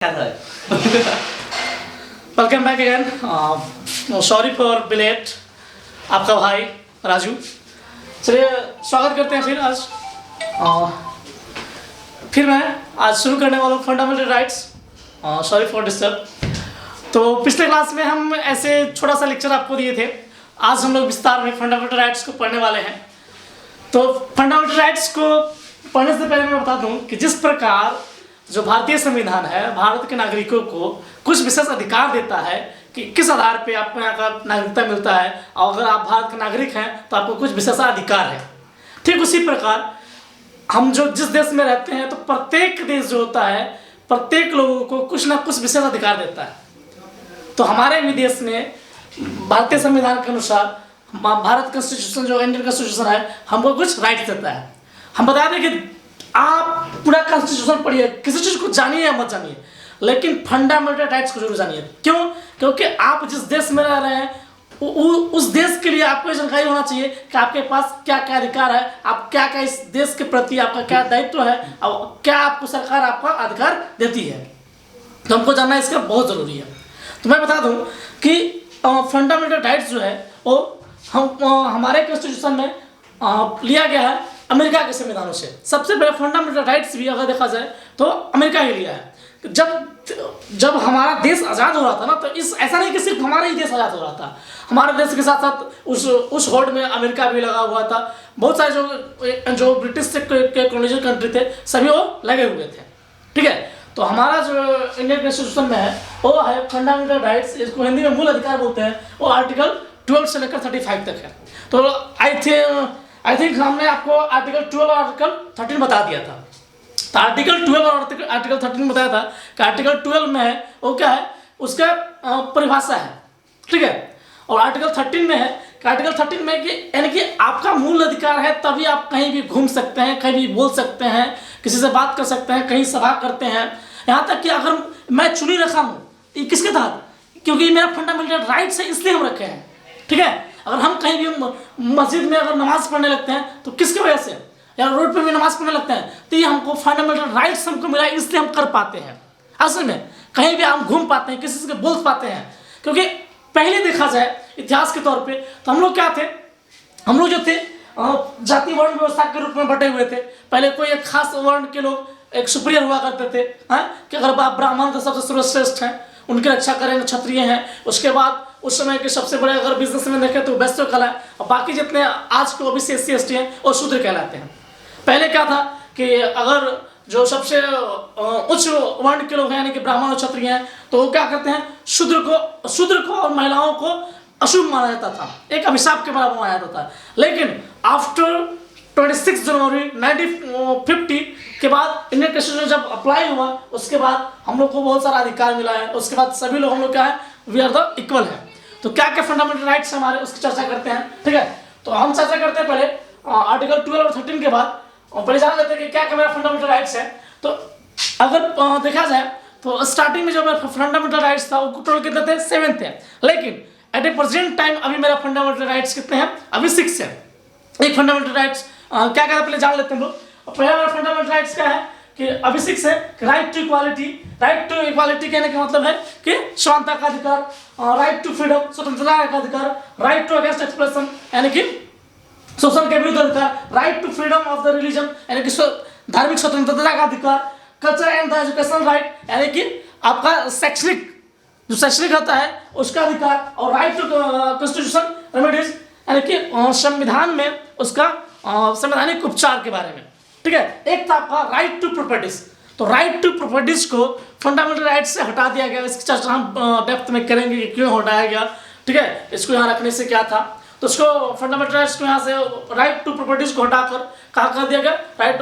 Welcome back again. Sorry for belated, आपका भाई राजू। चलिए स्वागत करते हैं फिर आज। फिर मैं आज शुरू करने वाला हूँ fundamental rights. Sorry for disturb. तो पिछले क्लास में हम ऐसे छोटा सा लेक्चर आपको दिए थे। आज हम लोग विस्तार में फंडामेंटल राइट्स को पढ़ने वाले हैं। तो फंडामेंटल राइट्स को पढ़ने से पहले मैं बता दूं कि जिस प्रकार जो भारतीय संविधान है भारत के नागरिकों को कुछ विशेष अधिकार देता है कि किस आधार पे आपको यहाँ का नागरिकता मिलता है, और अगर आप भारत के नागरिक हैं तो आपको कुछ विशेषाधिकार है। ठीक उसी प्रकार हम जो जिस देश में रहते हैं तो प्रत्येक देश जो होता है प्रत्येक लोगों को कुछ ना कुछ विशेष अधिकार देता है। तो हमारे भी देश में भारतीय संविधान के अनुसार भारत कॉन्स्टिट्यूशन जो इंडियन कॉन्स्टिट्यूशन है हमको कुछ राइट देता है। हम बता दें कि आप पूरा कॉन्स्टिट्यूशन पढ़िए, किसी चीज़ को जानिए या मत जानिए, लेकिन फंडामेंटल राइट्स को जरूर जानिए। क्यों? क्योंकि आप जिस देश में रह रहे हैं उस देश के लिए आपको जानकारी होना चाहिए कि आपके पास क्या क्या अधिकार है, आप क्या क्या इस देश के प्रति आपका क्या दायित्व है और क्या आपको सरकार आपका अधिकार देती है। तो हमको जानना इसका बहुत ज़रूरी है। तो मैं बता दूं कि फंडामेंटल राइट्स जो है वो हमारे कॉन्स्टिट्यूशन में लिया गया है अमेरिका के संविधानों से। सबसे पहले फंडामेंटल राइट्स भी अगर देखा जाए तो अमेरिका ही लिया है। जब हमारा देश आज़ाद हो रहा था ना, तो इस ऐसा नहीं कि सिर्फ हमारा ही देश आज़ाद हो रहा था, हमारे देश के साथ साथ उस होड़ में अमेरिका भी लगा हुआ था। बहुत सारे जो ब्रिटिश के कॉलोनियल कंट्री थे सभी वो लगे हुए थे। ठीक है, तो हमारा जो इंडियन कॉन्स्टिट्यूशन में है वो है फंडामेंटल राइट्स, इसको हिंदी में मूल अधिकार बोलते हैं। वो आर्टिकल 12 से लेकर 35 तक है। तो आई थिंक हमने आपको आर्टिकल 12 और आर्टिकल 13 बता दिया था। तो आर्टिकल 12 और आर्टिकल 13 बताया था कि आर्टिकल 12 में है वो क्या है, उसका परिभाषा है। ठीक है, और आर्टिकल 13 में है कि आर्टिकल 13 में कि यानी कि आपका मूल अधिकार है, तभी आप कहीं भी घूम सकते हैं, कहीं भी बोल सकते हैं, किसी से बात कर सकते हैं, कहीं सभा करते हैं। यहाँ तक कि अगर मैं चुनी रखा हूँ ये किसके तहत, क्योंकि मेरा फंडामेंटल राइट्स है इसलिए हम रखे हैं। ठीक है, अगर हम कहीं भी मस्जिद में अगर नमाज पढ़ने लगते हैं तो किसकी वजह से, या रोड पे भी नमाज पढ़ने लगते हैं तो ये हमको फंडामेंटल राइट्स हमको मिला इसलिए हम कर पाते हैं। असल में कहीं भी हम घूम पाते हैं, किसी से बोल पाते हैं। क्योंकि पहले देखा जाए इतिहास के तौर पे तो हम लोग क्या थे, हम लोग जो थे जाति वर्ण व्यवस्था के रूप में बटे हुए थे। पहले कोई एक खास वर्ण के लोग एक सुप्रियर हुआ करते थे, कि अगर आप ब्राह्मण तो सबसे सर्वश्रेष्ठ हैं, उनकी रक्षा करेंगे, क्षत्रिय हैं। उसके बाद उस समय के सबसे बड़े अगर बिजनेसमैन देखें तो वैश्य कहलाए, और बाकी जितने आज के ओबीसी SC ST हैं वो शूद्र कहलाते हैं। पहले क्या था कि अगर जो सबसे उच्च वर्ण के लोग हैं यानी कि ब्राह्मण और क्षत्रिय हैं तो वो क्या करते हैं, शूद्र को और महिलाओं को अशुभ माना जाता था, एक अभिशाप के बराबर माना जाता था। लेकिन आफ्टर 26 जनवरी 1950 के बाद इंडियन कॉन्स्टिट्यूशन जब अप्लाई हुआ उसके बाद हम लोग को बहुत सारा अधिकार मिला है। उसके बाद सभी लोग हम लोग क्या है, वी आर द इक्वल है। तो क्या क्या फंडामेंटल राइट्स हमारे उसकी चर्चा करते हैं। ठीक है, तो हम चर्चा करते हैं पहले आर्टिकल 12 और 13 के बाद, और पहले जान लेते हैं कि क्या क्या मेरा फंडामेंटल राइट्स है। तो अगर देखा जाए तो स्टार्टिंग में जो मेरा फंडामेंटल राइट्स था वो टोटल कितने थे, 7 थे। लेकिन एट ए प्रेजेंट टाइम अभी मेरा फंडामेंटल राइट्स कितने हैं, अभी 6 है। एक फंडामेंटल राइट्स क्या क्या पहले जान लेते हैं लोग। पहला मेरा फंडामेंटल राइट्स क्या है कि अभी 6 है, right to equality. Right to equality कहने का मतलब है कि समानता का अधिकार, राइट टू फ्रीडम स्वतंत्रता का अधिकार, राइट टू अगेंस्ट एक्सप्रेशन यानी कि शोषण के विरुद्ध अधिकार, right to freedom of the religion यानी कि धार्मिक स्वतंत्रता का अधिकार, culture and the education right यानी कि आपका शैक्षणिक होता है उसका अधिकार, और राइट टू कॉन्स्टिट्यूशन रेमेडीज यानी कि संविधान में उसका संवैधानिक उपचार के बारे में। ठीक है, एक था आपका राइट टू प्रॉपर्टीज। तो राइट टू प्रॉपर्टीज को फंडामेंटल राइट्स से हटा दिया गया। इसकी चर्चा हम डेप्थ में करेंगे कि क्यों हटाया गया। ठीक है, इसको यहाँ रखने से क्या था, तो उसको फंडामेंटल राइट्स को यहाँ से राइट टू प्रॉपर्टीज को हटाकर कहाँ कर दिया गया, राइट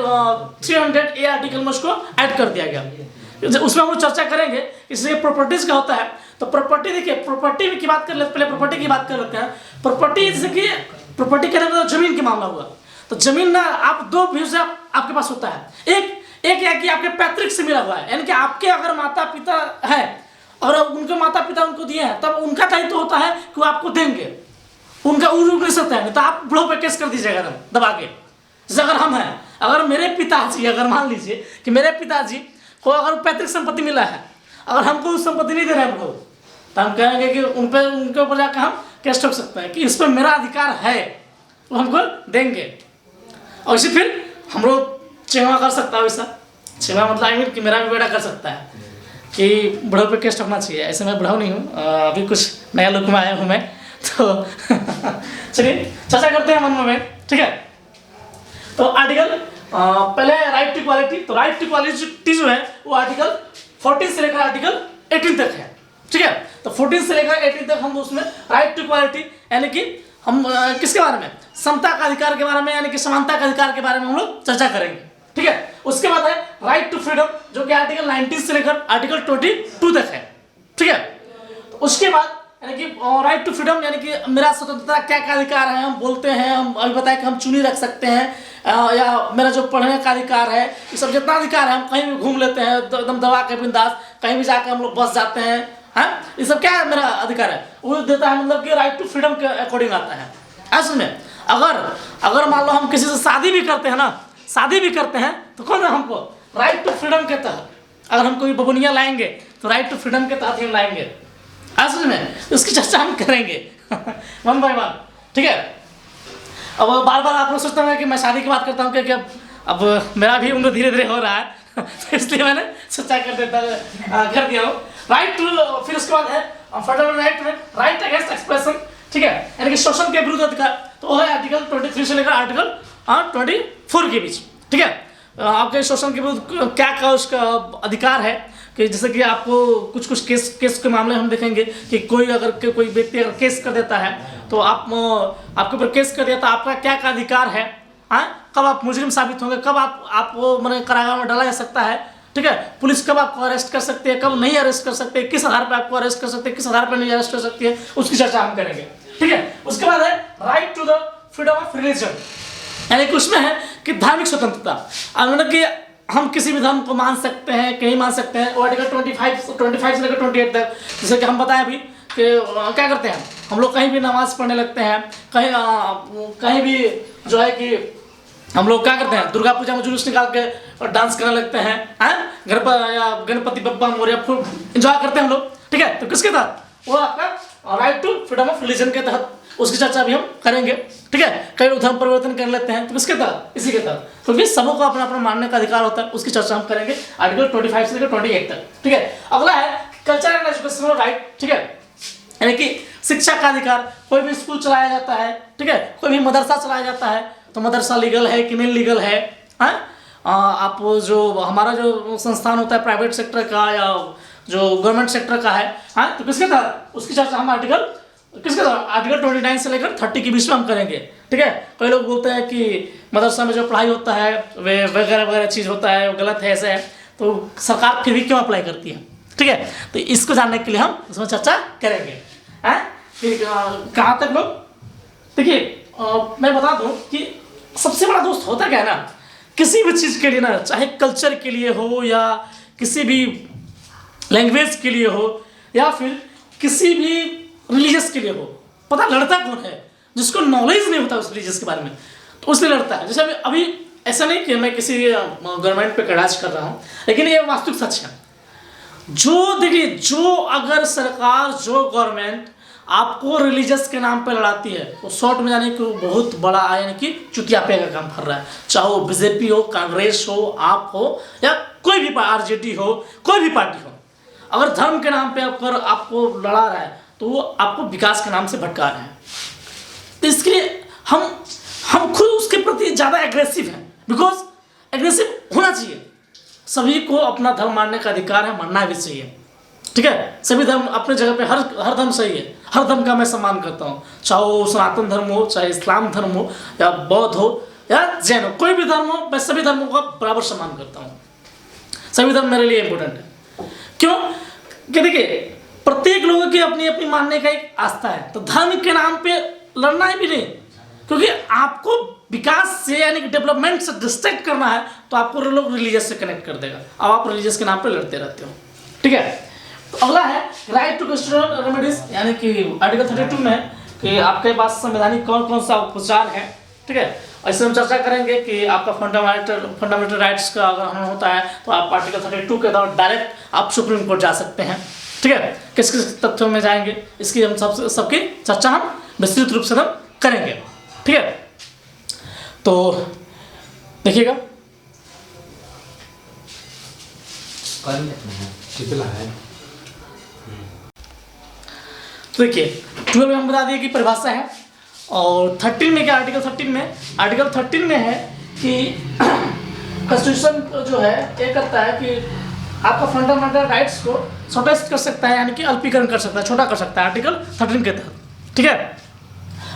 300A आर्टिकल में उसको ऐड कर दिया गया। उसमें हम लोग चर्चा करेंगे। इसलिए प्रॉपर्टीज का होता है तो प्रॉपर्टी, देखिए प्रॉपर्टी की बात कर लेते, पहले प्रॉपर्टी की बात कर लेते हैं। प्रॉपर्टी जैसे कि प्रॉपर्टी कहने का जमीन की मामला हुआ, तो जमीन ना आप दो व्यू से आपके पास होता है। एक है कि आपके पैतृक से मिला हुआ है, यानी कि आपके अगर माता पिता है और उनके माता पिता उनको दिए हैं तब उनका दायित्व तो होता है कि वो आपको देंगे, उनका उन सकता है, तो आप बुढ़ो पे केस कर दीजिएगा दबा के। जैसे अगर हम हैं, अगर मेरे पिताजी, अगर मान लीजिए कि मेरे पिताजी को अगर पैतृक संपत्ति मिला है अगर हमको उस संपत्ति नहीं दे रहे हम लोग, तो हम कहेंगे कि उनके ऊपर जाकर हम केस ठोक सकते हैं कि इस पर मेरा अधिकार है, तो हमको देंगे। और इसी फिर हम लोग चेहवा कर सकता है वैसा, चेहवा मतलब आई मीन कि मेरा भी बेटा कर सकता है कि बुढ़ाऊ पे केस ठोकना चाहिए। ऐसे मैं बुढ़ाऊ नहीं हूँ, अभी कुछ नया लुक में आया हूँ मैं, तो चलिए चर्चा करते हैं मन में, ठीक है। तो आर्टिकल पहले राइट टू इक्वालिटी, तो राइट टू इक्वालिटी जो है वो आर्टिकल 14 से लेकर आर्टिकल 18 तक है, ठीक है। तो 14 से लेकर 18 तक हम उसमें राइट टू इक्वालिटी यानी कि हम किसके बारे में, समता का अधिकार के बारे में यानी कि समानता का अधिकार के बारे में हम लोग चर्चा करेंगे, ठीक है। उसके बाद है राइट टू फ्रीडम जो कि आर्टिकल 19 से लेकर आर्टिकल 22 तक है, ठीक है। तो उसके बाद यानी कि राइट टू फ्रीडम यानी कि मेरा स्वतंत्रता क्या क्या अधिकार है, हम बोलते हैं, हम अभी बताया कि हम चुनी रख सकते हैं, या मेरा जो पढ़ने का अधिकार है, ये सब जितना अधिकार है, हम कहीं भी घूम लेते हैं एकदम दबा के बिंदास, कहीं भी जाकर हम लोग बस जाते हैं, हाँ, ये सब क्या है मेरा अधिकार है, वो देता है, मतलब कि राइट टू फ्रीडम के अकॉर्डिंग आता है। असल में अगर मान लो हम किसी से शादी भी करते हैं ना, शादी भी करते हैं तो कौन है हमको राइट टू फ्रीडम के तहत, अगर हम कोई बबुनिया लाएंगे तो राइट टू फ्रीडम के तहत हम लाएंगे, असल में उसकी चर्चा हम करेंगे वन बाय वन, ठीक है। अब बार बार आप लोग सोचते हैं कि मैं शादी की बात करता हूँ क्योंकि अब मेरा भी उम्र धीरे धीरे हो रहा है तो इसलिए मैंने चर्चा कर दिया हूँ। राइट टू, फिर उसके बाद है फंडामेंटल राइट अगेंस्ट एक्सप्रेशन, ठीक है, यानी कि शोषण के विरुद्ध अधिकार, तो वो है आर्टिकल 23 से लेकर आर्टिकल 24 के बीच, ठीक है। आपके शोषण के विरुद्ध क्या क्या उसका अधिकार है कि जैसे कि आपको कुछ केस के मामले हम देखेंगे कि कोई व्यक्ति अगर केस कर देता है तो आपके ऊपर केस कर दिया तो आपका क्या क्या अधिकार है, हाँ, कब आप मुजरिम साबित होंगे, कब आपको मैंने कारागार में डाला जा सकता है, ठीक है। पुलिस कब आपको अरेस्ट कर सकती है, कब नहीं अरेस्ट कर सकते, किस आधार पर आपको अरेस्ट कर सकते हैं, किस आधार पर नहीं अरेस्ट कर सकती है, उसकी चर्चा हम करेंगे, ठीक है। उसके बाद है right to the freedom of religion, यानी कि उसमें है कि धार्मिक स्वतंत्रता, मतलब कि हम किसी भी धर्म को मान सकते हैं कि नहीं मान सकते हैं, आर्टिकल 25 से लेकर 28 तक। जैसे कि हम बताएं अभी कि क्या करते हैं हम लोग, कहीं भी नमाज पढ़ने लगते हैं, कहीं भी जो है कि हम लोग क्या करते हैं दुर्गा पूजा में जुलूस निकाल के और डांस करने लगते हैं, घर पर या गणपति बप्पा मोरया खूब एंजॉय करते हैं हम लोग, ठीक है। तो किसके तहत, वो आपका right to freedom of religion के तहत, उसकी चर्चा भी हम करेंगे, ठीक है। कई लोग धर्म परिवर्तन कर लेते हैं तो किसके तहत, इसी के तहत, क्योंकि सबको अपना अपना मानने का अधिकार होता है, उसकी चर्चा हम करेंगे आर्टिकल 25 से लेकर 28 तक, ठीक है। अगला है कल्चर एंड एजुकेशनल राइट, ठीक है, यानी कि शिक्षा का अधिकार, कोई भी स्कूल चलाया जाता है, ठीक है, कोई भी मदरसा चलाया जाता है तो मदरसा लीगल है कि नहीं लीगल है, आप जो हमारा जो संस्थान होता है प्राइवेट सेक्टर का या जो गवर्नमेंट सेक्टर का है, तो किसके तहत, उसकी चर्चा हम आर्टिकल 29 से लेकर 30 के बीच में हम करेंगे, ठीक है। कई लोग बोलते हैं कि मदरसा में जो पढ़ाई होता है वे वगैरह वगैरह चीज़ होता है वो गलत है, ऐसे है, तो सरकार फिर भी क्यों अप्लाई करती है, ठीक है। तो इसको जानने के लिए हम उसमें चर्चा करेंगे, फिर कहाँ तक लोग, देखिए मैं बता दूं कि सबसे बड़ा दोस्त होता क्या है ना, किसी भी चीज़ के लिए ना, चाहे कल्चर के लिए हो या किसी भी लैंग्वेज के लिए हो या फिर किसी भी रिलीजियस के लिए हो, पता लड़ता कौन है, जिसको नॉलेज नहीं होता उस रिलीजियस के बारे में, तो उसने लड़ता है। जैसे अभी ऐसा नहीं कि मैं किसी गवर्नमेंट पे कड़ाच कर रहा हूँ, लेकिन ये वास्तविक सच है। जो देखिए, जो अगर सरकार, जो गवर्नमेंट आपको रिलीजियस के नाम पे लड़ाती है तो शॉर्ट में जाने कि वो बहुत बड़ा यानी कि चुतियापे का काम कर रहा है, चाहे वो बीजेपी हो, कांग्रेस हो, आप हो या कोई भी आरजेडी हो, कोई भी पार्टी हो, अगर धर्म के नाम पे अगर आपको लड़ा रहा है तो वो आपको विकास के नाम से भटका रहे हैं। तो इसके लिए हम खुद उसके प्रति ज़्यादा एग्रेसिव हैं, बिकॉज एग्रेसिव होना चाहिए। सभी को अपना धर्म मानने का अधिकार है, मानना भी चाहिए, ठीक है। सभी धर्म अपने जगह पे, हर धर्म सही है, हर धर्म का मैं सम्मान करता हूँ, चाहे वो सनातन धर्म हो, चाहे इस्लाम धर्म हो या बौद्ध हो या जैन हो, कोई भी धर्म हो, मैं सभी धर्मों का बराबर सम्मान करता हूँ। सभी धर्म मेरे लिए इम्पोर्टेंट है। क्यों कि देखिए, प्रत्येक लोगों की अपनी अपनी मानने का एक आस्था है, तो धर्म के नाम पे लड़ना ही भी नहीं, क्योंकि आपको विकास से यानी कि डेवलपमेंट से डिस्ट्रैक्ट करना है तो आपको लोग रिलीजियस से कनेक्ट कर देगा, अब आप रिलीजियस के नाम पे लड़ते रहते हो, ठीक है। तो अगला है राइट टू कस्टोडियल रेमेडीज, यानी कि आर्टिकल 32 में कि आपके पास संवैधानिक कौन कौन सा उपचार है, ठीक है। ऐसे हम चर्चा करेंगे कि आपका फंडामेंटल राइट्स का अगर हमें होता है तो आप आर्टिकल 32 के तहत डायरेक्ट आप सुप्रीम कोर्ट जा सकते हैं। ठीक है, किस किस तथ्यों में जाएंगे इसकी हम सबकी चर्चा हम विस्तृत रूप से हम करेंगे। ठीक है, तो देखिएगा तो देखिए 12 में हम बता दिए कि परिभाषा है, और 13 में क्या, आर्टिकल 13 में है कि कॉन्स्टिट्यूशन जो है ये करता है कि आपका फंडामेंटल राइट्स को सॉर्टेस्ट कर सकता है, यानी कि अल्पीकरण कर सकता है, छोटा कर सकता है आर्टिकल 13 के तहत। ठीक है,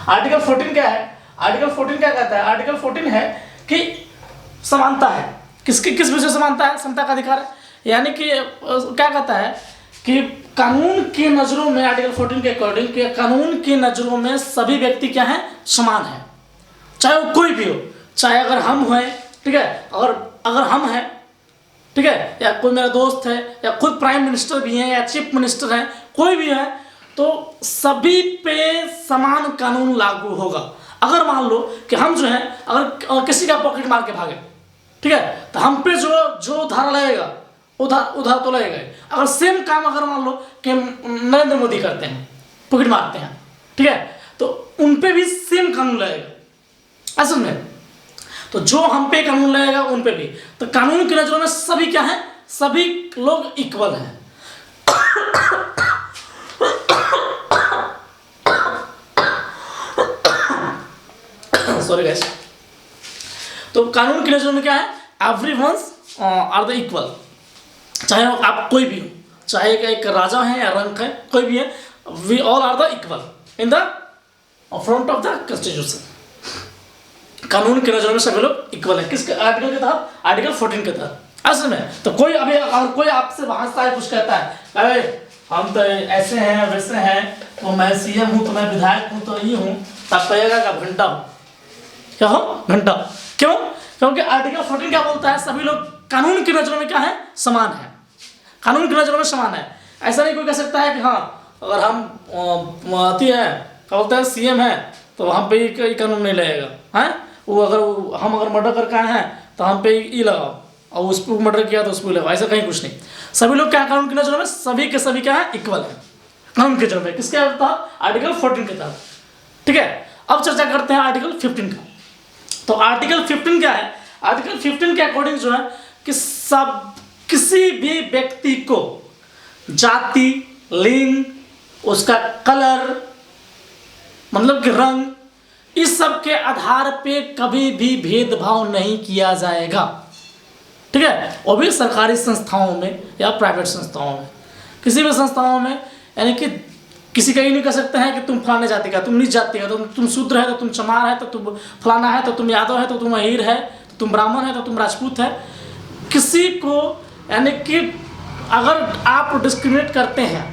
आर्टिकल 14 क्या है, आर्टिकल 14 क्या कहता है, आर्टिकल 14 है कि समानता है। किस विषय समानता है, समता का अधिकार है, यानी कि क्या कहता है कि कानून की नज़रों में, आर्टिकल 14 के अकॉर्डिंग कि कानून की नज़रों में सभी व्यक्ति क्या हैं, समान है, चाहे वो कोई भी हो, चाहे अगर हम हैं, ठीक है, अगर हम हैं, ठीक है, या कोई मेरा दोस्त है, या खुद प्राइम मिनिस्टर भी हैं, या चीफ मिनिस्टर हैं, कोई भी है, तो सभी पे समान कानून लागू होगा। अगर मान लो कि हम जो है अगर किसी का पॉकेट मार के भागे, ठीक है, तो हम पे जो धारा लगेगा उधार तो लगेगा। अगर सेम काम अगर मान लो कि नरेंद्र मोदी करते हैं, पॉकेट मारते हैं, ठीक है, तो उन पे भी सेम कानून लगेगा असल में। तो जो हम पे कानून लगेगा उन पे भी, तो कानून की नजरों में सभी क्या है, सभी लोग इक्वल हैं। सॉरी गाइस, तो कानून की नजरों में क्या है, एवरीवन्स आर द इक्वल, चाहे आप कोई भी हो, चाहे एक राजा है या रंक है, कोई भी है, we all are the equal in the front of the constitution. कानून की नजरों में सभी लोग इक्वल है, किस आर्टिकल के तहत, आर्टिकल 14 के तहत। असल में तो कोई अभी अगर कोई आपसे भाषा है, कुछ कहता है अरे हम तो ऐसे हैं वैसे हैं, तो मैं सीएम हूँ, तो मैं विधायक हूँ, तो ये हूँ, तब कहेगा का घंटा हो, क्या हो, घंटा। क्यों? क्योंकि आर्टिकल 14 क्या बोलता है, सभी लोग कानून की नजरों में क्या है, समान है, कानून की नजरों में समान है। ऐसा नहीं कोई कह सकता है कि हाँ अगर हम आती है क्या बोलते हैं सीएम है तो हम पे ये कानून नहीं लगेगा, हैं वो हम अगर मर्डर करके आए हैं तो हम पे ये लगाओ, और उस पर मर्डर किया तो उस पर लगाओ, ऐसा कहीं कुछ नहीं। सभी लोग क्या कानून की नजरों में सभी के सभी क्या है, इक्वल है कानून की नजरों में। किसके तहत, आर्टिकल 14 के तहत। ठीक है, अब चर्चा करते हैं आर्टिकल 15 का। तो आर्टिकल 15 क्या है, आर्टिकल 15 के अकॉर्डिंग जो है कि सब किसी भी व्यक्ति को जाति, लिंग, उसका कलर मतलब कि रंग, इस सब के आधार पे कभी भी भेदभाव नहीं किया जाएगा। ठीक है, वो भी सरकारी संस्थाओं में या प्राइवेट संस्थाओं में, किसी भी संस्थाओं में, यानी कि किसी का ये नहीं कह सकते हैं कि तुम फलाने जाति का, तुम नीच जाति का, तो तुम शूद्र है तो तुम चमार है तो तुम फलाना है, तो तुम यादव है तो तुम अहीर है, तो तुम ब्राह्मण है तो तुम राजपूत है। किसी को यानी कि अगर आप डिस्क्रिमिनेट करते हैं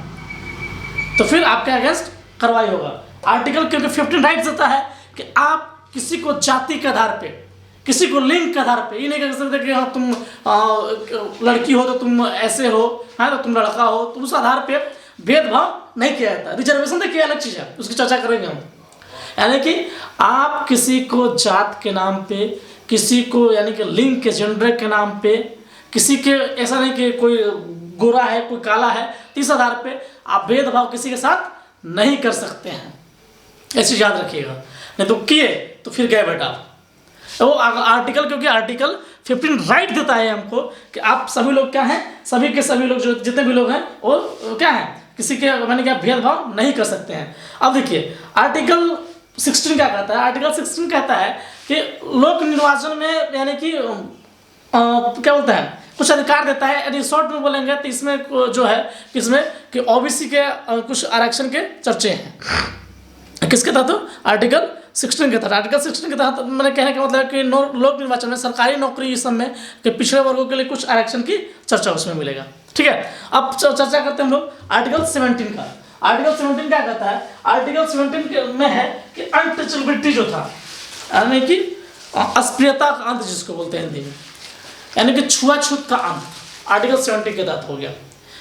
तो फिर आपके अगेंस्ट कार्रवाई होगा। आर्टिकल क्योंकि 15 राइट देता है कि आप किसी को जाति के आधार पे, किसी को लिंग के आधार पे ये नहीं कह सकते कि हाँ तुम लड़की हो तो तुम ऐसे हो, हाँ तो तुम लड़का हो, तो उस आधार पे भेदभाव नहीं किया जाता। रिजर्वेशन देखिए अलग चीज़ है, उसकी चर्चा करेंगे हम। यानी कि आप किसी को जात के नाम पे, किसी को यानी कि लिंग के जेंडर के नाम पे, किसी के ऐसा नहीं कि कोई गोरा है कोई काला है, तो इस आधार पे आप भेदभाव किसी के साथ नहीं कर सकते हैं, ऐसी याद रखिएगा। नहीं तो किए तो फिर गए बेटा वो आर्टिकल, क्योंकि आर्टिकल 15 राइट देता है हमको कि आप सभी लोग क्या हैं, सभी के सभी लोग जो जितने भी लोग हैं वो क्या हैं, किसी के मैंने क्या भेदभाव नहीं कर सकते हैं। अब देखिए आर्टिकल 16 क्या कहता है, आर्टिकल 16 कहता है कि लोक निर्वाचन में यानी कि क्या बोलते हैं कुछ अधिकार देता है। यदि शॉर्ट में बोलेंगे तो इसमें जो है किसमें कि ओबीसी के कुछ आरक्षण के चर्चे हैं। किसके तहत, आर्टिकल 16 के तहत। आर्टिकल 16 के तहत मैंने कहने का मतलब कि लोक निर्वाचन में सरकारी नौकरी इस सब में कि पिछड़े वर्गों के लिए कुछ आरक्षण की चर्चा उसमें मिलेगा। ठीक है, अब चर्चा करते हैं हम लोग आर्टिकल 17 का। आर्टिकल 17 क्या कहता है, आर्टिकल 17 में है कि अनटचेबिलिटी जो था, यानी कि अस्पृश्यता का अंत जिसको बोलते हैं हिंदी में, यानी कि छुआछूत का अंत आर्टिकल 17 के तहत हो गया।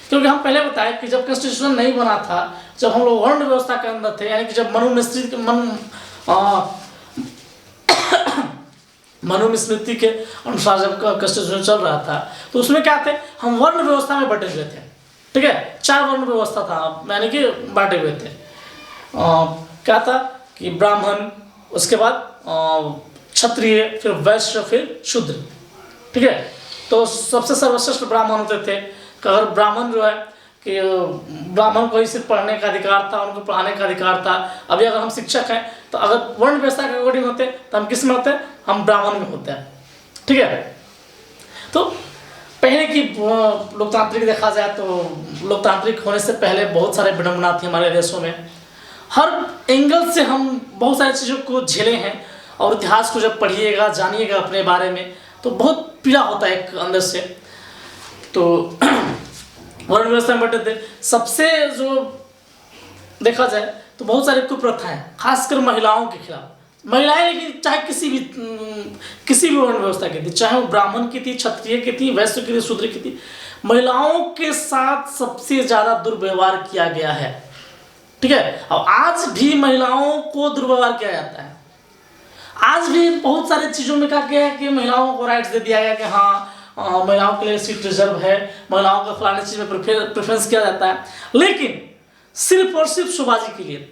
क्योंकि हम पहले बताए कि जब कॉन्स्टिट्यूशन नहीं बना था, जब हम लोग वर्ण व्यवस्था के अंदर थे, यानी कि जब मनुस्मृति के अनुसार जब कॉन्स्टिट्यूशन चल रहा था तो उसमें क्या थे, हम वर्ण व्यवस्था में बटे हुए थे। ठीक है, 4 वर्ण व्यवस्था था, यानी कि बांटे हुए थे। क्या था कि ब्राह्मण, उसके बाद क्षत्रिय, फिर वैश्य, फिर शूद्र। ठीक है, तो सबसे सर्वश्रेष्ठ ब्राह्मण होते थे। अगर ब्राह्मण जो है कि ब्राह्मण को ही सिर्फ पढ़ने का अधिकार था, उनको पढ़ाने का अधिकार था। अभी अगर हम शिक्षक हैं तो अगर वर्ण व्यवस्था के अकॉर्डिंग होते तो हम किस में होते हैं, हम ब्राह्मण में होते हैं। ठीक है, तो पहले की लोकतांत्रिक देखा जाए तो लोकतांत्रिक होने से पहले बहुत सारे विडंबना थी हमारे देशों में। हर एंगल से हम बहुत सारी चीज़ों को झेले हैं, और इतिहास को जब पढ़िएगा, जानिएगा अपने बारे में, तो बहुत पीड़ा होता है एक अंदर से। तो वर्ण व्यवस्था में बटे थे। सबसे जो देखा जाए तो बहुत सारी कुप्रथाएं, खासकर महिलाओं के खिलाफ। महिलाएं, लेकिन चाहे किसी भी वर्ण व्यवस्था की थी, चाहे वो ब्राह्मण की थी, क्षत्रिय की थी, वैश्य की थी, शूद्र की थी, महिलाओं के साथ सबसे ज़्यादा दुर्व्यवहार किया गया है। ठीक है, और आज भी महिलाओं को दुर्व्यवहार किया जाता है। आज भी बहुत सारी चीज़ों में कहा गया है कि महिलाओं को राइट्स दे दिया गया कि हाँ महिलाओं के लिए सीट रिजर्व है, महिलाओं को फलाने चीज़ में प्रेफरेंस किया जाता है, लेकिन सिर्फ और सिर्फ शोबाजी के लिए।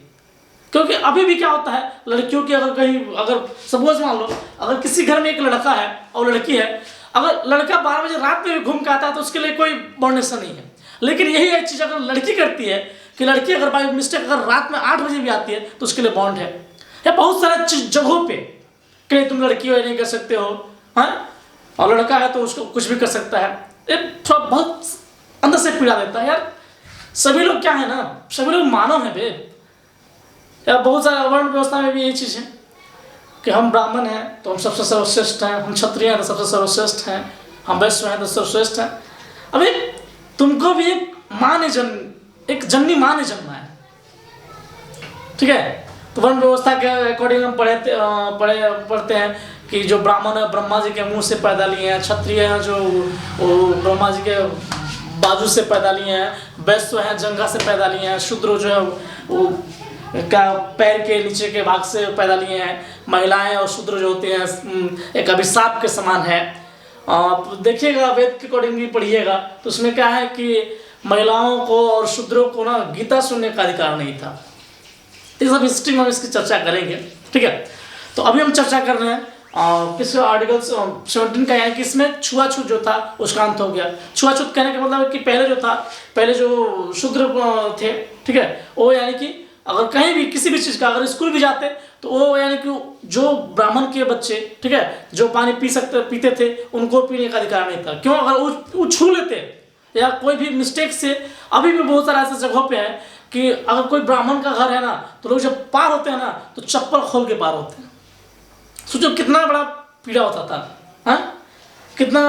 क्योंकि अभी भी क्या होता है, लड़कियों की अगर कहीं, अगर सपोज मान लो अगर किसी घर में एक लड़का है और लड़की है, अगर लड़का 12 बजे रात में भी घूम के आता है तो उसके लिए कोई बॉन्डेशन नहीं है। लेकिन यही एक चीज़ अगर लड़की करती है कि लड़की अगर बाई मिस्टेक अगर रात में 8 बजे भी आती है तो उसके लिए बॉन्ड है। या बहुत सारे जगहों पे कि तुम लड़की हो नहीं कर सकते हो, हाँ, और लड़का है तो उसको कुछ भी कर सकता है। ये थोड़ा बहुत अंदर से पीड़ा देता है यार। सभी लोग क्या है ना, सभी लोग मानव हैं बे। या बहुत सारे वर्ण व्यवस्था में भी यही चीज़ है कि हम ब्राह्मण हैं तो हम सबसे सर्वश्रेष्ठ हैं, हम क्षत्रिय हैं तो सबसे सर्वश्रेष्ठ हैं, हम वैश्य हैं तो सर्वश्रेष्ठ हैं। अभी तुमको भी एक माँ ने एक जननी माँ ने जन्मा है। ठीक है, तो वर्ण व्यवस्था के अकॉर्डिंग हम पढ़ते हैं कि जो ब्राह्मण है ब्रह्मा जी के मुंह से पैदा लिए हैं, क्षत्रिय हैं जो वो ब्रह्मा जी के बाजू से पैदा लिए हैं, वैश्य हैं जंघा से पैदा लिए हैं, शूद्र जो है वो का पैर के नीचे के भाग से पैदा लिए हैं, महिलाएं और शूद्र जो होते हैं एक अभिशाप के समान है। देखिएगा वेद के अकॉर्डिंग भी पढ़िएगा तो उसमें क्या है कि महिलाओं को और शूद्रों को ना गीता सुनने का अधिकार नहीं था। इस सब हिस्ट्री में हम इसकी चर्चा करेंगे। ठीक है, तो अभी हम चर्चा कर रहे हैं किस आर्टिकल 17 का, यानी कि इसमें छुआछूत जो था उसका अंत हो गया। छुआछूत कहने का मतलब है कि पहले जो शूद्र थे, ठीक है, वो यानी कि अगर कहीं भी किसी भी चीज़ का अगर स्कूल भी जाते तो वो यानी कि जो ब्राह्मण के बच्चे, ठीक है, जो पानी पीते थे उनको पीने का अधिकार नहीं था। क्यों? अगर वो छू लेते या कोई भी मिस्टेक से, अभी भी बहुत सारा ऐसे जगहों पे है कि अगर कोई ब्राह्मण का घर है ना तो लोग जब पार होते हैं ना तो चप्पल खोल के पार होते हैं। सोचो कितना बड़ा पीड़ा होता था, हाँ, कितना,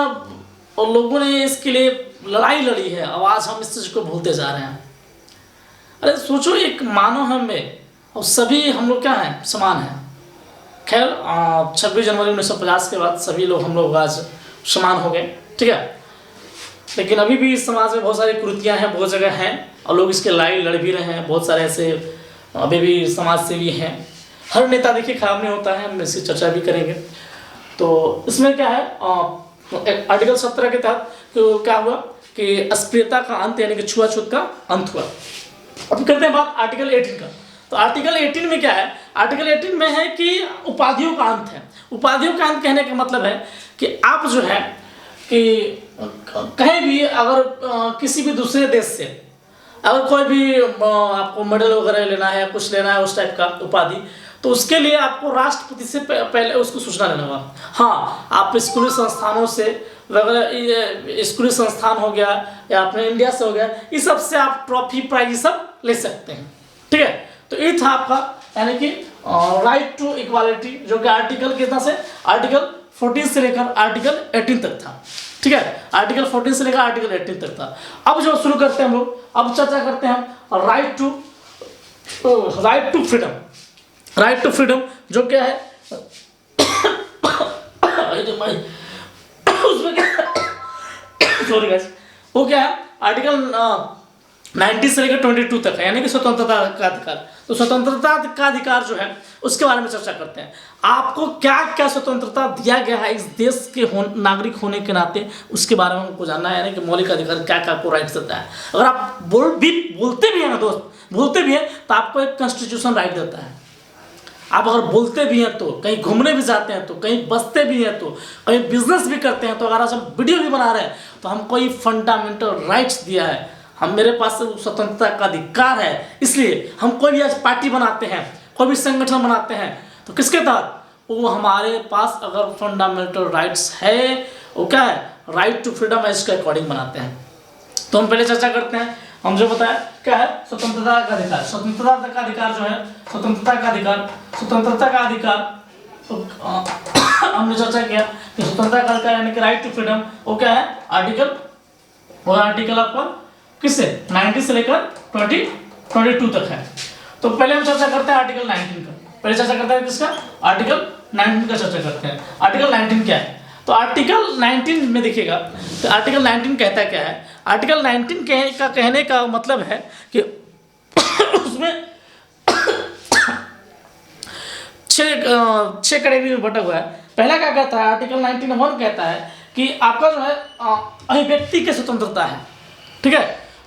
और लोगों ने इसके लिए लड़ाई लड़ी है। अब आज हम इस चीज़ को भूलते जा रहे हैं। अरे सोचो एक मानव हमें, और सभी हम लोग क्या हैं, समान हैं। खैर 26 जनवरी 1950 के बाद सभी लोग हम लोग आज समान हो गए। ठीक है, लेकिन अभी भी इस समाज में बहुत सारी कुरीतियाँ हैं, बहुत जगह हैं, और लोग इसके लड़ाई लड़ भी रहे हैं। बहुत सारे ऐसे अभी भी समाज सेवी हैं। हर नेता देखिए खराब नहीं होता है, हम इसकी चर्चा भी करेंगे। तो इसमें क्या है, आर्टिकल 17 के तहत तो क्या हुआ कि अस्पृश्यता का अंत यानी कि छुआछूत का अंत हुआ। अब करते हैं बात आर्टिकल 18 का। तो आर्टिकल 18 में क्या है, आर्टिकल 18 में है कि उपाधियों का अंत है। उपाधियों का अंत कहने का मतलब है कि आप जो है कि कहीं भी अगर किसी भी दूसरे देश से अगर कोई भी आपको मेडल वगैरह लेना है, कुछ लेना है उस टाइप का उपाधि, तो उसके लिए आपको राष्ट्रपति से पहले उसको सूचना लेना होगा। हाँ, आप स्कूली संस्थानों से वगैरह, स्कूली संस्थान हो गया या अपने इंडिया से हो गया, इस सब से आप ट्रॉफी प्राइज सब ले सकते हैं। ठीक है, तो ये था आपका यानी कि राइट टू इक्वालिटी, जो कि आर्टिकल कितना से, आर्टिकल 14 से लेकर आर्टिकल 18 तक था। ठीक है, आर्टिकल 14 से लेकर आर्टिकल 18 तक था। अब जो शुरू करते हैं हम लोग, अब चर्चा करते हैं हम right to freedom. Right to freedom जो क्या है उसमें क्या, सॉरी गाइस, वो क्या है, आर्टिकल 19 से लेकर 22 तक है, यानी कि स्वतंत्रता का अधिकार। तो स्वतंत्रता का अधिकार जो है उसके बारे में चर्चा करते हैं। आपको क्या क्या स्वतंत्रता दिया गया है इस देश के नागरिक होने के नाते, उसके बारे में हमको जानना है, यानी कि मौलिक अधिकार क्या क्या आपको राइट्स देता है। अगर आप बोलते भी हैं ना दोस्त, बोलते भी हैं तो आपको एक कॉन्स्टिट्यूशन राइट देता है। आप अगर बोलते भी हैं तो, कहीं घूमने भी जाते हैं तो, कहीं बसते भी हैं तो, कहीं बिजनेस भी करते हैं तो, अगर हम वीडियो भी बना रहे हैं तो हमको ये फंडामेंटल राइट्स दिया है। हम मेरे पास स्वतंत्रता का अधिकार है, इसलिए हम कोई भी आज पार्टी बनाते हैं, कोई भी संगठन बनाते हैं तो किसके तहत? वो हमारे पास अगर फंडामेंटल राइट्स है, वो क्या है, राइट टू फ्रीडम है, इसके अकॉर्डिंग बनाते हैं। तो हम पहले चर्चा करते हैं। हम जो बताया क्या है, स्वतंत्रता का अधिकार। स्वतंत्रता का अधिकार जो है, स्वतंत्रता का अधिकार हमने चर्चा किया कि स्वतंत्रता का अधिकार यानी कि राइट टू फ्रीडम, वो क्या है, आर्टिकल आपका किससे 19 से लेकर 22 तक है। तो पहले हम चर्चा करते हैं आर्टिकल 19 का। पहले चर्चा करते हैं किसका, आर्टिकल 19 का चर्चा करते हैं। आर्टिकल 19 क्या है? तो आर्टिकल 19 में देखिएगा, तो आर्टिकल 19 कहता क्या है। आर्टिकल 19 का कहने का मतलब है कि उसमें 6 कैटेगरी में बटा हुआ है। पहला क्या कहता है, आर्टिकल 19(1) कहता है कि आपका जो है अभिव्यक्ति की स्वतंत्रता है, ठीक है,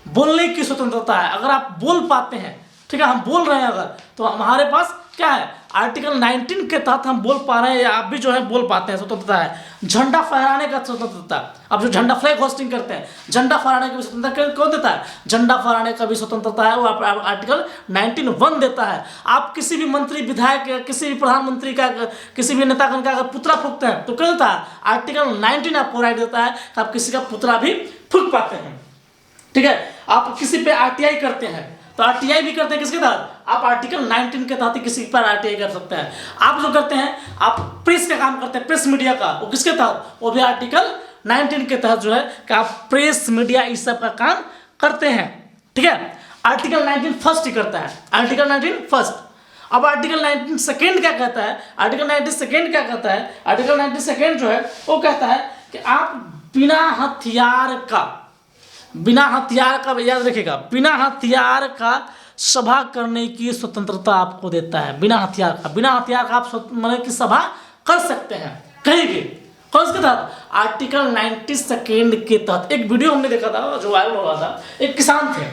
बोलने की स्वतंत्रता है। अगर आप बोल पाते हैं, ठीक है, हम बोल रहे हैं अगर, तो हमारे पास क्या है, आर्टिकल 19 के तहत हम बोल पा रहे हैं, या आप भी जो है बोल पाते हैं, स्वतंत्रता है। झंडा फहराने का स्वतंत्रता, आप जो झंडा फ्लैग होस्टिंग करते हैं, झंडा फहराने की भी स्वतंत्रता कौन देता है? झंडा फहराने का भी स्वतंत्रता है, वो आर्टिकल 19(1) देता है। आप किसी भी मंत्री, विधायक, किसी भी प्रधानमंत्री का, किसी भी नेतागण का अगर पुतला फूकते हैं तो क्या देता है? आर्टिकल 19 आपको राइट देता है कि आप किसी का पुतला भी फूक पाते हैं, ठीक है। आप किसी पे आरटीआई करते हैं तो आरटीआई भी करते हैं किसके तहत? आप आर्टिकल 19 के तहत ही किसी पर आरटीआई कर सकते हैं। आप जो करते हैं, आप प्रेस का काम करते हैं, प्रेस मीडिया का, वो किसके तहत? वो भी आर्टिकल 19 के तहत जो है कि आप प्रेस मीडिया इस सब का काम करते हैं, ठीक है। आर्टिकल 19 फर्स्ट ही करता है, आर्टिकल 19 फर्स्ट। अब आर्टिकल 19 सेकेंड क्या कहता है? आर्टिकल 19 सेकेंड क्या कहता है? आर्टिकल 19 सेकेंड जो है वो कहता है कि आप बिना हथियार का, याद रखिएगा, बिना हथियार का सभा करने की स्वतंत्रता आपको देता है। बिना हथियार का आप मतलब कि सभा कर सकते हैं कहीं भी। कौन के तहत? आर्टिकल 90 सेकेंड के तहत। एक वीडियो हमने देखा था जो वायरल हो रहा था, एक किसान थे,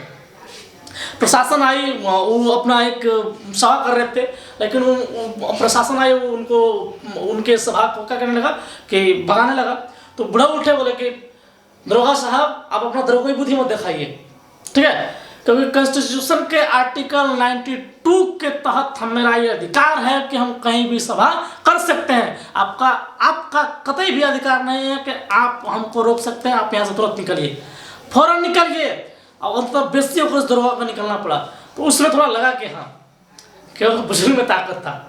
प्रशासन आई, वो अपना एक सभा कर रहे थे, लेकिन प्रशासन आई, उनको उनके सभा को क्या करने लगा कि भगाने लगा। तो बुढ़ा उठे, बोले कि दरोगा साहब, आप अपना दरोगा बुद्धि मत दिखाइए, ठीक है, क्योंकि कॉन्स्टिट्यूशन के आर्टिकल 92 के तहत मेरा ये अधिकार है कि हम कहीं भी सभा कर सकते हैं। आपका कतई भी अधिकार नहीं है कि आप हमको रोक सकते हैं। आप यहाँ से तुरंत निकलिए, फौरन निकलिए। और मतलब बेसियों को इस दरोगा को निकलना पड़ा, तो उसमें थोड़ा लगा कि हाँ, क्योंकि बुजुर्ग में ताकत था।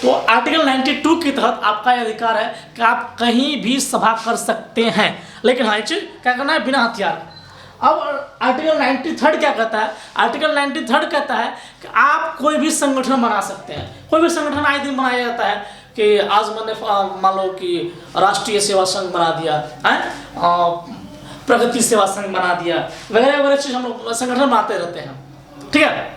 तो आर्टिकल 92 के तहत आपका यह अधिकार है कि आप कहीं भी सभा कर सकते हैं, लेकिन हाँ, क्या करना है? बिना हथियार। अब आर्टिकल 93 क्या कहता है? आर्टिकल 93 कहता है कि आप कोई भी संगठन बना सकते हैं। कोई भी संगठन आए दिन बनाया जाता है कि आज मैंने मान लो कि राष्ट्रीय सेवा संघ बना दिया है, प्रगति सेवा संघ बना दिया, वगैरह वगैरह चीज हम लोग संगठन बनाते रहते हैं, ठीक है।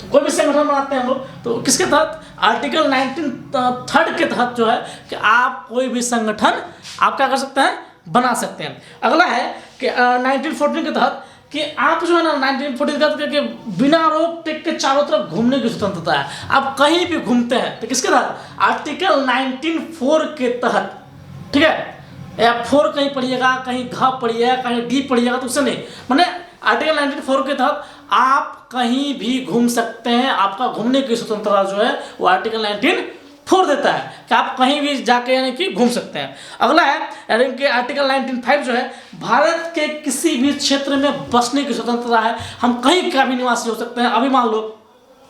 तो कोई भी संगठन बनाते हैं हम लोग, तो किसके तहत? आर्टिकल 93 के तहत जो है कि आप कोई भी संगठन आप क्या कर सकते हैं? बना सकते हैं। अगला है कि 1914 के तहत कि आप जो है ना 1914 के तहत कि बिना रोक टेक के चारों तरफ घूमने की स्वतंत्रता है। आप कहीं भी घूमते हैं तो किसके तहत? आर्टिकल 19(4) के तहत, ठीक है। या 4 कहीं पढ़िएगा, कहीं घ पढ़िएगा, कहीं डी पढ़िएगा, तो उससे नहीं, मैंने आर्टिकल 19(4) के तहत आप कहीं भी घूम सकते हैं। आपका घूमने की स्वतंत्रता जो है वो आर्टिकल 19(4) देता है कि आप कहीं भी जाके यानी कि घूम सकते हैं। अगला है यानी कि आर्टिकल 19(5) जो है भारत के किसी भी क्षेत्र में बसने की स्वतंत्रता है। हम कहीं का भी निवासी हो सकते हैं। अभी मान लो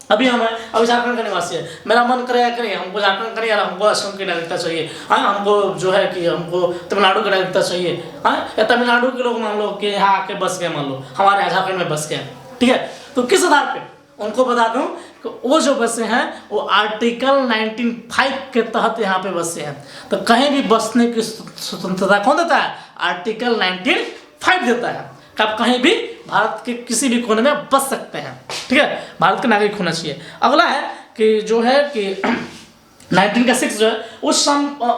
अभी झारखंड का निवासी है, मेरा मन करेगा कि नहीं हमको झारखंड का नहीं यार, हमको असम की नागरिकता चाहिए, हाँ, हमको जो है कि हमको तमिलनाडु की नागरिकता चाहिए, हाँ, या तमिलनाडु के लोग मान लो कि यहाँ आके बस गए, मान लो हमारे यहाँ झारखंड में बस गए, ठीक है। तो किस आधार पे? उनको बता दूं कि वो जो बसे हैं वो आर्टिकल 19(5) के तहत यहाँ पे बसे हैं। तो कहीं भी बसने की स्वतंत्रता कौन देता है? आर्टिकल 19(5) देता है कि आप कहीं भी भारत के किसी भी कोने में बस सकते हैं। ठीक है, भारत का नागरिक होना चाहिए। अगला है कि जो है कि 19 का 6 जो है वो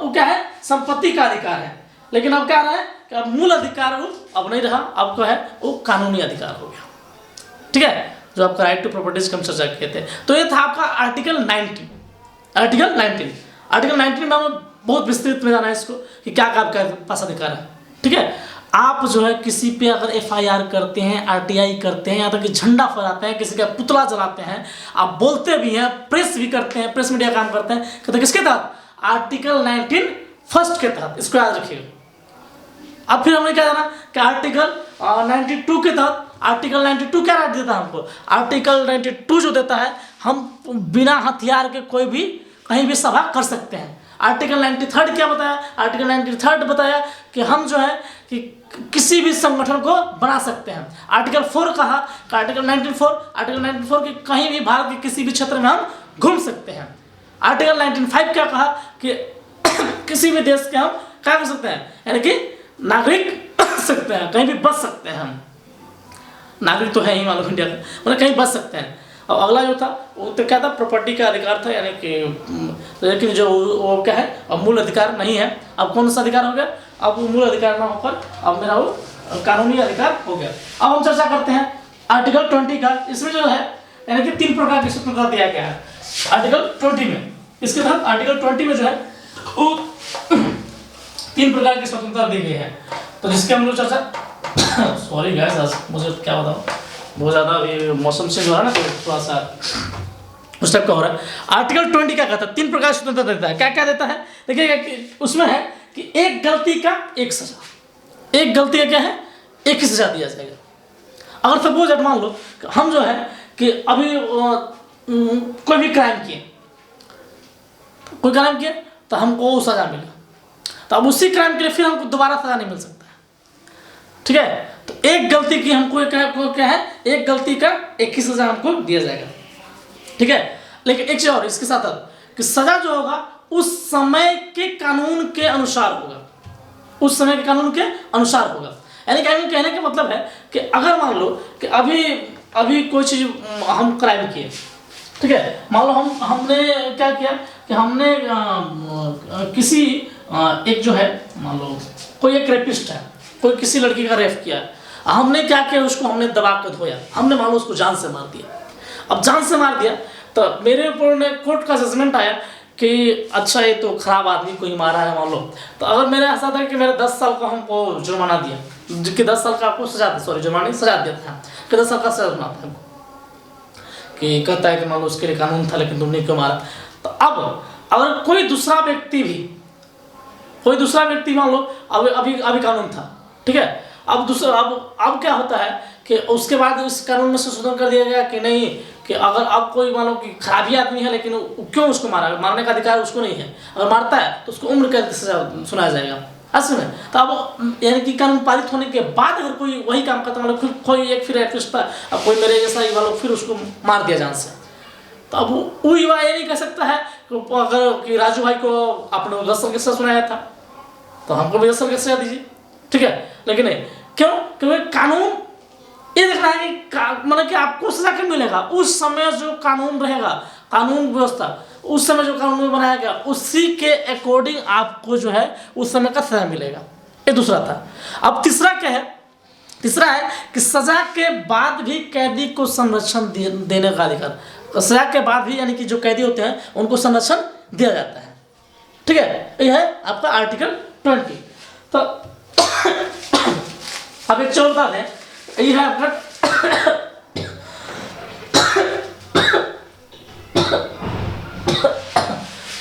क्या है, संपत्ति का अधिकार है। लेकिन अब क्या रहा है कि अब मूल अधिकार वो अब नहीं रहा, अब क्या है वो कानूनी अधिकार हो गया। ठीक है, जो आपका राइट टू प्रॉपर्टीज का हम चर्चा किए थे। तो ये था आपका आर्टिकल 19। आर्टिकल 19 में हम बहुत विस्तृत में जाना है इसको कि क्या क्या आपका पास अधिकार है। ठीक है, आप जो है किसी पे अगर FIR करते हैं, RTI करते हैं, यहाँ तक कि झंडा फहराते हैं, किसी का पुतला जलाते हैं, आप बोलते भी हैं, प्रेस भी करते हैं, प्रेस मीडिया काम करते हैं, कहते किसके तहत, आर्टिकल 19 फर्स्ट के तहत। इसको याद रखिएगा। अब फिर हमने क्या जाना कि आर्टिकल 92 के तहत, आर्टिकल 92 क्या राइट देता है हमको, आर्टिकल 92 जो देता है हम बिना हथियार के कोई भी कहीं भी सभा कर सकते हैं। आर्टिकल 93 क्या बताया, आर्टिकल 93 बताया कि हम जो है कि किसी भी संगठन को बना सकते हैं। आर्टिकल 4 कहा कि आर्टिकल 94 कि कहीं भी भारत के किसी भी क्षेत्र में हम घूम सकते हैं। आर्टिकल 95 क्या कहा कि किसी भी देश के हम क्या कर सकते हैं, यानी कि नागरिक सकते हैं, कहीं भी बच सकते हैं। हम नागरिक तो है ही मालूम इंडिया का, मतलब कहीं बच सकते हैं। और अगला जो था वो तो क्या था, प्रॉपर्टी का अधिकार था, यानी कि लेकिन जो वो क्या है अब मूल अधिकार नहीं है। अब कौन सा अधिकार हो गया, अब वो मूल अधिकार ना होकर अब मेरा वो कानूनी अधिकार हो गया। अब हम चर्चा करते हैं आर्टिकल 20 का। इसमें जो है यानी कि 3 प्रकार की स्वतंत्रता दिया गया है आर्टिकल 20 में। इसके तहत आर्टिकल 20 में जो है वो 3 प्रकार की स्वतंत्रता दी गई है। तो जिसके हम लोग चर्चा सॉरी गाइस, मुझे क्या बताऊँ, बहुत ज़्यादा ये मौसम से जो है ना तो थोड़ा सा उस टाइप का हो रहा है। आर्टिकल 20 क्या कहता है, 3 प्रकार की स्वतंत्रता देता है। क्या क्या देता है देखिएगा कि उसमें है कि एक गलती का एक सजा, एक गलती का क्या है एक ही सजा दिया जाएगा। अगर सपोज मान लो कि हम जो है कि अभी कोई भी क्राइम किए, तो हमको सजा मिला, तो अब उसी क्राइम के लिए फिर हमको दोबारा सजा नहीं मिल सकता है। ठीक है, तो एक गलती की हमको क्या है, एक गलती का एक ही सजा हमको दिया जाएगा। ठीक है, लेकिन एक चीज और इसके साथ कि सजा जो होगा उस समय के कानून के अनुसार होगा, उस समय के कानून के अनुसार होगा। यानी कहने का मतलब है कि अगर मान लो कि अभी कोई चीज हम क्राइम किए, ठीक है, मान लो हमने क्या किया कि हमने किसी एक जो है मान लो कोई एक रेपिस्ट है, कोई किसी लड़की का रेप किया, हमने क्या किया उसको हमने दबा कर धोया, हमने मान लो उसको जान से मार दिया। अब जान से मार दिया तो मेरे ऊपर ने कोर्ट का जजमेंट आया कि अच्छा ये तो खराब आदमी को ही मारा है मान लो। तो अगर मेरे ऐसा था कि मेरे 10 साल का हमको जुर्माना दिया, कि 10 साल का आपको सजा जुर्माना सजा दिया था कि 10 साल का सजा सुना था हमको, कि कहता है कि मान लो उसके लिए कानून था लेकिन तुमने क्यों मारा। तो अब अगर कोई दूसरा व्यक्ति मान लो अभी कानून था, ठीक है, अब क्या होता है कि उसके बाद इस कानून में संशोधन कर दिया गया कि नहीं कि अगर अब कोई मान लो कि खराबी आदमी है लेकिन क्यों उसको मारा, मारने का अधिकार उसको नहीं है, अगर मारता है तो उसको उम्र कैद सजा सुनाया जाएगा असल में। तो अब यानी कि कानून पारित होने के बाद अगर कोई वही काम करता मतलब फिर कोई एक फिर रेपिस्ट था, अब कोई मेरे जैसा युवा लोग फिर उसको मार दिया जान से, तो अब वो युवा ये नहीं कह सकता है अगर कि राजू भाई को आपने 10 साल की सजा सुनाया था तो हमको भी 10 साल की सजा दीजिए। ठीक है, लेकिन नहीं, क्यों, क्योंकि कानून ये देखना है कि मतलब कि आपको सजा क्यों मिलेगा, उस समय जो कानून रहेगा, कानून व्यवस्था उस समय जो कानून बनाया गया उसी के अकॉर्डिंग आपको जो है उस समय का सजा मिलेगा। ये दूसरा था। अब तीसरा क्या है, तीसरा है कि सजा के बाद भी कैदी को संरक्षण देने का अधिकार, सजा के बाद भी यानी कि जो कैदी होते हैं उनको संरक्षण दिया जाता है। ठीक है, यह है आपका आर्टिकल 20। तो अब एक चौथा है, ये है आपका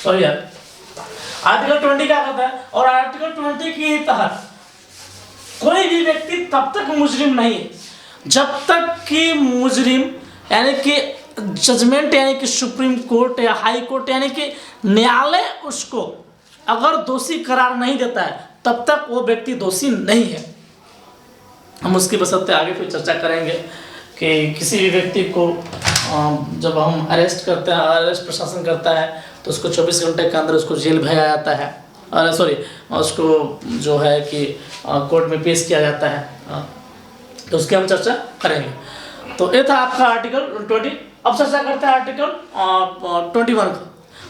सॉरी यार, आर्टिकल 20 क्या कहता है, और आर्टिकल 20 के तहत कोई भी व्यक्ति तब तक मुजरिम नहीं है जब तक कि मुजरिम यानी कि जजमेंट यानी कि सुप्रीम कोर्ट या हाई कोर्ट यानी कि न्यायालय उसको अगर दोषी करार नहीं देता है तब तक वो व्यक्ति दोषी नहीं है। हम उसकी बसते आगे फिर चर्चा करेंगे कि किसी भी व्यक्ति को जब हम अरेस्ट करते हैं, अरेस्ट प्रशासन करता है तो उसको 24 घंटे के अंदर उसको जेल भेजा जाता है, उसको जो है कि कोर्ट में पेश किया जाता है। तो उसकी हम चर्चा करेंगे। तो ये था आपका आर्टिकल 20। अब चर्चा करते हैं आर्टिकल 21 का।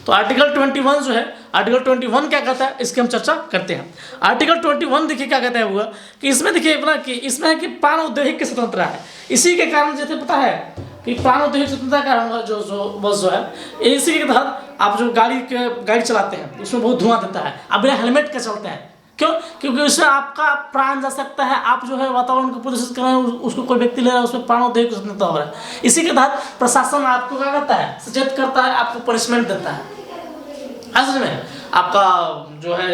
तो आर्टिकल 21 जो है, आर्टिकल 21 क्या कहता है इसकी हम चर्चा करते हैं। आर्टिकल 21 देखिए क्या कहता है हुआ कि इसमें देखिए अपना कि इसमें है कि प्राण औद्योगिक की स्वतंत्रता है। इसी के कारण जैसे पता है कि प्राण औद्योगिक स्वतंत्रता का कारण जो बस जो है, इसी के तहत आप जो गाड़ी चलाते हैं उसमें बहुत धुआं देता है, आप बिना हेलमेट के चलते हैं। क्यों? क्योंकि उससे आपका प्राण जा सकता है। आप जो है वातावरण को प्रदूषित कर रहे हैं, उसको कोई व्यक्ति ले रहा है, उसमें प्राण औद्योगिक स्वतंत्रता हो रहा है। इसी के तहत प्रशासन आपको क्या करता है, सचेत करता है, आपको पनिशमेंट देता है। असल में आपका जो है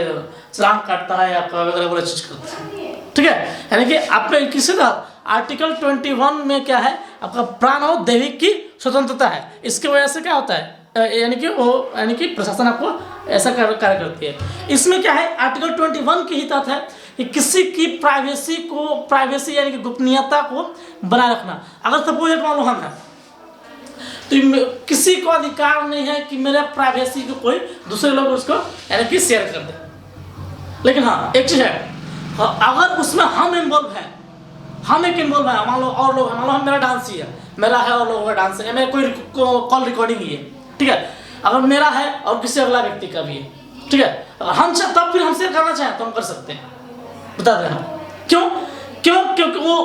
चालान काटता है, आपका वगैरह वगैरह चीज करता है। ठीक है, यानी कि आपने किसी तरह आर्टिकल 21 में क्या है, आपका प्राण और दैविक की स्वतंत्रता है। इसकी वजह से क्या होता है, यानी कि प्रशासन आपको ऐसा कार्य करती है। इसमें क्या है, आर्टिकल 21 की ही तहत है कि किसी की प्राइवेसी यानी कि गोपनीयता को बनाए रखना। अगर सपोज मान लो हम हैं, तो किसी को अधिकार नहीं है कि मेरे प्राइवेसी को कोई दूसरे लोग उसको यानी कि शेयर कर दे। लेकिन हाँ एक चीज है, अगर उसमें हम इन्वॉल्व हैं, हम एक इन्वॉल्व है, मान लो और लोग हैं, मान लो हम मेरा डांस ही है, मेरा है और लोगों का डांस है, मेरा कोई कॉल रिकॉर्डिंग ही है। ठीक है, अगर मेरा है और किसी अगला व्यक्ति का भी है, ठीक है, हम तब फिर हम शेयर करना चाहें तो हम कर सकते हैं। बता दें हम क्यों? क्योंकि वो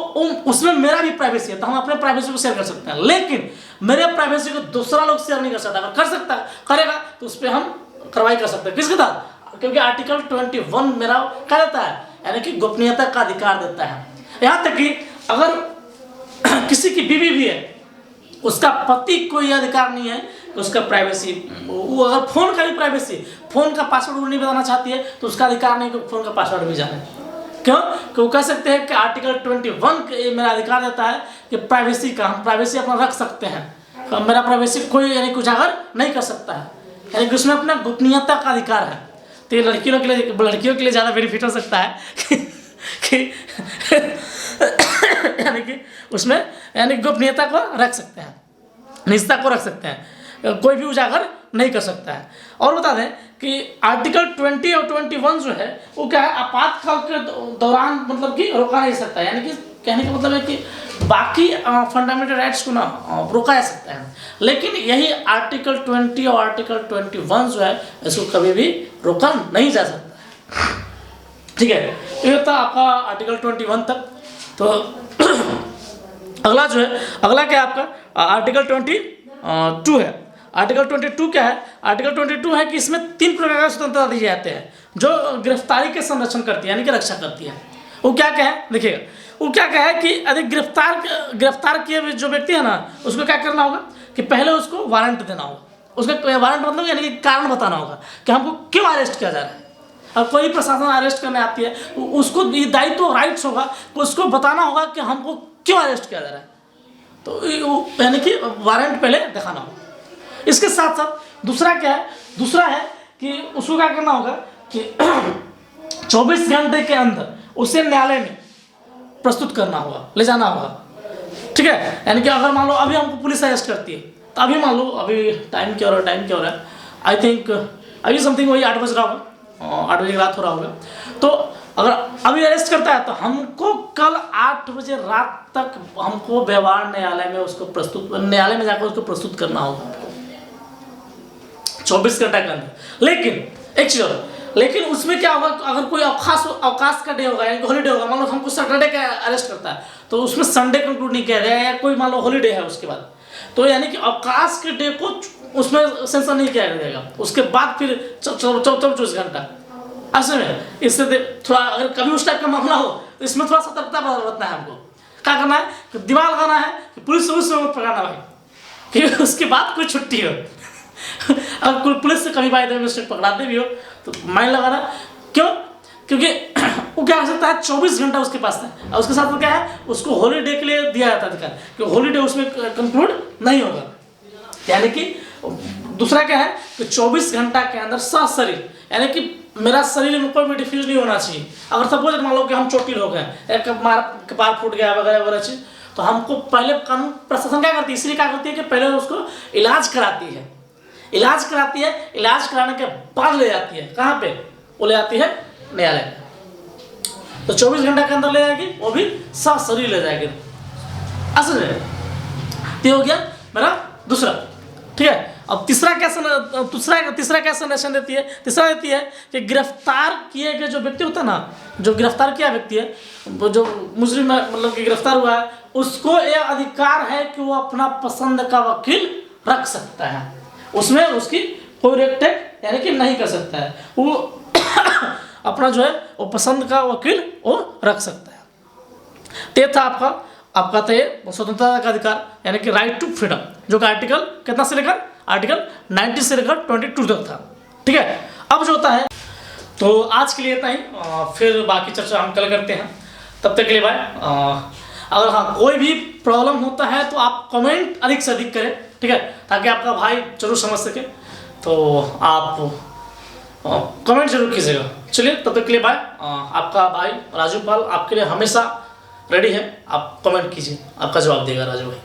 उसमें मेरा भी प्राइवेसी है, तो हम अपने प्राइवेसी को शेयर कर सकते हैं। लेकिन मेरे प्राइवेसी को दूसरा लोग शेयर नहीं कर सकता। अगर कर सकता करेगा तो उस पर हम कार्रवाई कर सकते हैं। किसके तहत? क्योंकि आर्टिकल 21 मेरा क्या देता है, यानी कि गोपनीयता का अधिकार देता है। यहाँ तक कि अगर किसी की बीवी भी है, उसका पति को यह अधिकार नहीं है कि उसका प्राइवेसी, वो अगर फोन का भी प्राइवेसी, फोन का पासवर्ड वो नहीं बताना चाहती है तो उसका अधिकार नहीं कि फोन का पासवर्ड भी जाने। क्यों? क्यों कह सकते हैं कि आर्टिकल 21 मेरा अधिकार देता है कि प्राइवेसी का, हम प्राइवेसी अपना रख सकते हैं। तो मेरा प्राइवेसी कोई यानी उजागर नहीं कर सकता है, यानी कि उसमें अपना गोपनीयता का अधिकार है। तो ये लड़कियों के लिए ज़्यादा बेनिफिट हो सकता है कि यानी कि उसमें यानी गोपनीयता को रख सकते हैं, निजता को रख सकते हैं, कोई भी उजागर नहीं कर सकता है। और बता दें कि आर्टिकल 20 और 21 जो है वो क्या है, आपातकाल के दौरान मतलब कि रोका नहीं सकता है। यानी कि कहने का मतलब है कि बाकी फंडामेंटल राइट्स को ना रोका जा सकता है, लेकिन यही आर्टिकल 20 और आर्टिकल 21 जो है इसको कभी भी रोका नहीं जा सकता है। ठीक है, ये था आपका आर्टिकल 21 तक। तो अगला जो है, अगला क्या है आपका आर्टिकल 22 है। आर्टिकल 22 क्या है? आर्टिकल 22 है कि इसमें 3 प्रकार की स्वतंत्रता दिए जाते हैं जो गिरफ्तारी के संरक्षण करती है, यानी कि रक्षा करती है। वो क्या क्या है देखिएगा, वो क्या क्या है कि यदि गिरफ्तार किए जो व्यक्ति है ना, उसको क्या करना होगा कि पहले उसको वारंट देना होगा। उसका वारंट मतलब यानी कि कारण बताना होगा कि हमको क्यों अरेस्ट किया जा रहा है। अब कोई प्रशासन अरेस्ट करने आती है, उसको दायित्व राइट्स होगा, उसको बताना होगा कि हमको क्यों अरेस्ट किया जा रहा है। तो यानी कि वारंट पहले दिखाना होगा। इसके साथ साथ दूसरा क्या है, दूसरा है कि उसको क्या करना होगा कि 24 घंटे के अंदर उसे न्यायालय में प्रस्तुत करना होगा, ले जाना होगा। ठीक है, यानी कि अगर मान लो अभी हमको पुलिस अरेस्ट करती है, तो अभी मान लो अभी टाइम क्या हो रहा है, आई थिंक अभी समथिंग वही 8 बज रहा होगा, 8 बजे रात हो रहा होगा। तो अगर अभी अरेस्ट करता है तो हमको कल 8 बजे रात तक हमको व्यवहार न्यायालय में जाकर उसको प्रस्तुत करना होगा 24 घंटा के अंदर। लेकिन एक चीज और, लेकिन उसमें क्या होगा, अगर कोई अवकाश का डे होगा यानी हॉलीडे होगा, मान लो हमको सैटरडे का अरेस्ट करता है तो उसमें संडे कंक्लूड नहीं किया जाएगा, या कोई मान लो हॉलीडे है उसके बाद, तो यानी कि अवकाश के डे को उसमें सेंशन नहीं किया जाएगा। उसके बाद फिर 24 घंटा ऐसे में, इससे थोड़ा अगर कभी उस टाइप का मामला हो तो इसमें थोड़ा सतर्कता बरतना है। हमको क्या करना है कि दिमाग लगाना है कि पुलिस से मत पकड़ना भाई, कि उसके बाद कोई छुट्टी हो। अगर पुलिस से कभी बाय द मिस्टेक पकड़ाते भी हो तो माइंड लगाना। क्यों? क्योंकि वो क्या कर सकता है, 24 घंटा उसके पास है। और उसके साथ वो क्या है, उसको हॉलीडे के लिए दिया जाता है अधिकार, कि हॉलीडे उसमें कंक्लूड नहीं होगा। यानी कि दूसरा क्या है कि 24 घंटा के अंदर शरीर, यानी कि मेरा शरीर में कोई भी डिफ्यूज नहीं होना चाहिए। अगर सपोज मान लो कि हम चोटिल हो गए, कपार फूट गया वगैरह वगैरह चीज, तो हमको पहले कानून प्रशासन क्या करती है, इसलिए क्या करती है कि पहले उसको इलाज कराती है। इलाज कराने के बाद ले जाती है, कहाँ पे वो ले जाती है, न्यायालय। तो 24 घंटा के अंदर ले जाएगी, वो भी साथ शरीर ले जाएगी। असल में ये हो गया मेरा दूसरा। ठीक है, अब तीसरा क्या संदेशन देती है? तीसरा देती है कि गिरफ्तार किए गए जो व्यक्ति होता है ना, जो गिरफ्तार किया व्यक्ति है, वो जो मुजरिम मतलब कि गिरफ्तार हुआ है, उसको यह अधिकार है कि वो अपना पसंद का वकील रख सकता है। उसमें उसकी कोई रेक यानी कि नहीं कर सकता है, वो अपना जो है वो पसंद का वकील वो रख सकता है। ये था आपका तो ये स्वतंत्रता का अधिकार यानी कि राइट टू फ्रीडम, जो कि आर्टिकल कितना से लेकर आर्टिकल 90 से लेकर 22 तक था। ठीक है, अब जो होता है तो आज के लिए इतना ही, फिर बाकी चर्चा हम कल करते हैं। तब तक के लिए बाय। अगर हाँ कोई भी प्रॉब्लम होता है तो आप कमेंट अधिक से अधिक करें, ठीक है, ताकि आपका भाई जरूर समझ सके। तो आप कमेंट जरूर कीजिएगा। चलिए तब तक के लिए बाय। आपका भाई राजू पाल आपके लिए हमेशा रेडी है, आप कमेंट कीजिए, आपका जवाब देगा राजू भाई।